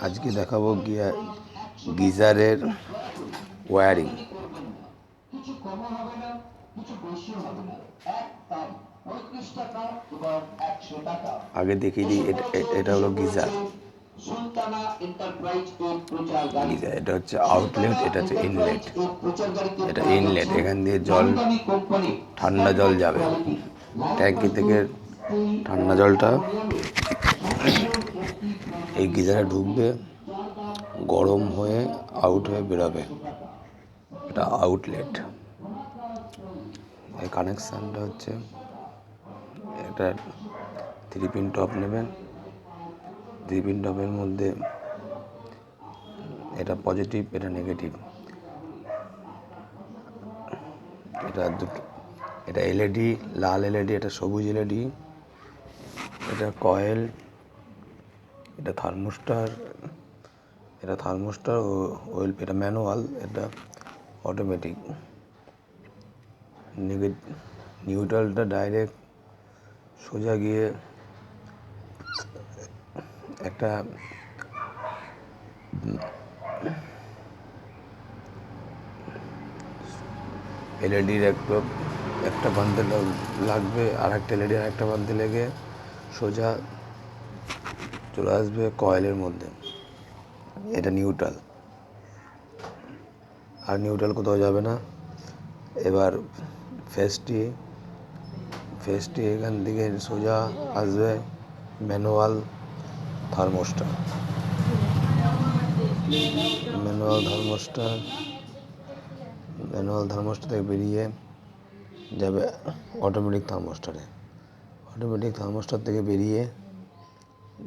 আজকে দেখাবো গিজারের ওয়্যারিং। আগে দেখিয়ে দিই, এটা হলো গিজার। এটা হচ্ছে আউটলেট, এটা হচ্ছে ইনলেট। এটা ইনলেট, এখান দিয়ে জল, ঠান্ডা জল যাবে ট্যাঙ্কি থেকে। ঠান্ডা জলটা এই গিজারে ঢুকবে, গরম হয়ে আউট হয়ে বেরোবে। এটা আউটলেট। এই কানেকশানটা হচ্ছে, এটা 3 পিন টপ নেবেন। 3 পিন টপের মধ্যে এটা পজিটিভ, এটা নেগেটিভ। এটা দুটো, এটা এলইডি, লাল এলইডি, এটা সবুজ এলইডি। এটা কয়েল, এটা থার্মোস্টার, ওয়েল, এটা ম্যানুয়াল, এটা অটোমেটিক। নিউট্রালটা ডাইরেক্ট সোজা গিয়ে একটা এলইডির একটা প্রান্তে লাগবে, আর একটা এলইডি আর একটা প্রান্তে লেগে সোজা চলে আসবে কয়েলের মধ্যে। এটা নিউট্রাল, আর নিউট্রাল কোথাও যাবে না। এবার ফেসটি এখান থেকে সোজা আসবে ম্যানুয়াল থার্মোস্টার। ম্যানুয়াল থার্মোস্টার থেকে বেরিয়ে যাবে অটোমেটিক থার্মোস্টারে। অটোমেটিক থার্মোস্টার থেকে বেরিয়ে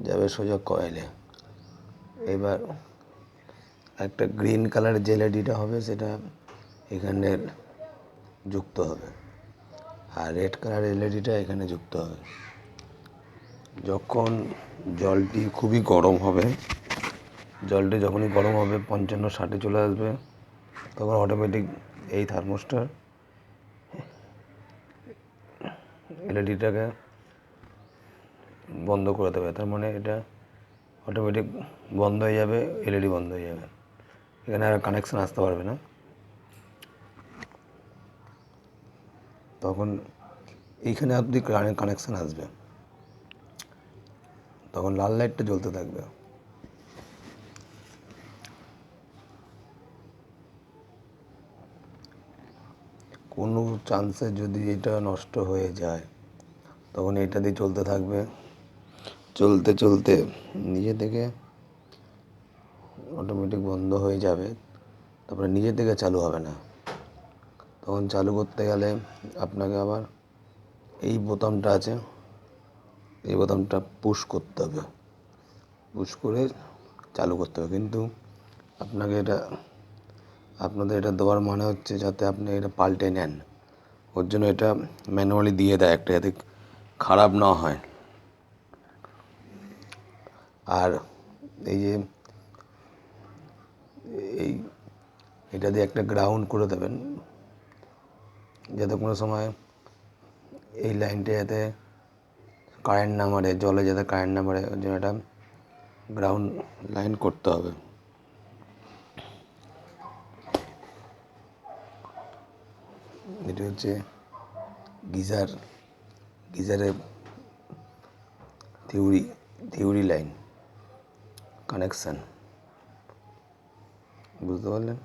যাবে সোজা কয়েলে। এবার একটা গ্রিন কালারের যে এলইডিটা হবে, সেটা এখানে যুক্ত হবে, আর রেড কালারের এলইডিটা এখানে যুক্ত হবে। যখন জলটি খুবই গরম হবে, জলটি যখনই গরম হবে 55-60 চলে আসবে, তখন অটোমেটিক এই থার্মোস্টার এলইডিটাকে বন্ধ করে দেবে। তার মানে এটা অটোমেটিক বন্ধ হয়ে যাবে, এলইডি বন্ধ হয়ে যাবে। এখানে আর কানেকশান আসতে পারবে না। তখন এইখানে আপনি কানেকশান আসবে, তখন লাল লাইটটা জ্বলতে থাকবে। কোনো চান্সে যদি এটা নষ্ট হয়ে যায়, তখন এটা দিয়ে চলতে থাকবে। চলতে চলতে নিজে থেকে অটোমেটিক বন্ধ হয়ে যাবে, তারপরে নিজে থেকে চালু হবে না। তখন চালু করতে গেলে আপনাকে আবার এই বোতামটা আছে, এই বোতামটা পুশ করতে হবে। পুশ করে চালু করতে হবে। কিন্তু আপনাদের এটা দেওয়ার মানে হচ্ছে যাতে আপনি এটা পাল্টে নেন। ওর জন্য এটা ম্যানুয়ালি দিয়ে দেয় একটা, যাতে খারাপ না হয়। আর এই যে এটা দিয়ে একটা গ্রাউন্ড করে দেবেন, যাতে কোনো সময় এই লাইনটা যাতে কারেন্ট না মারে, জলে যাতে কারেন্ট না মারে, ওর জন্য একটা গ্রাউন্ড লাইন করতে হবে। এটি হচ্ছে গিজারের থিওরি লাইন কানেকশান। বুঝতে পারলেন?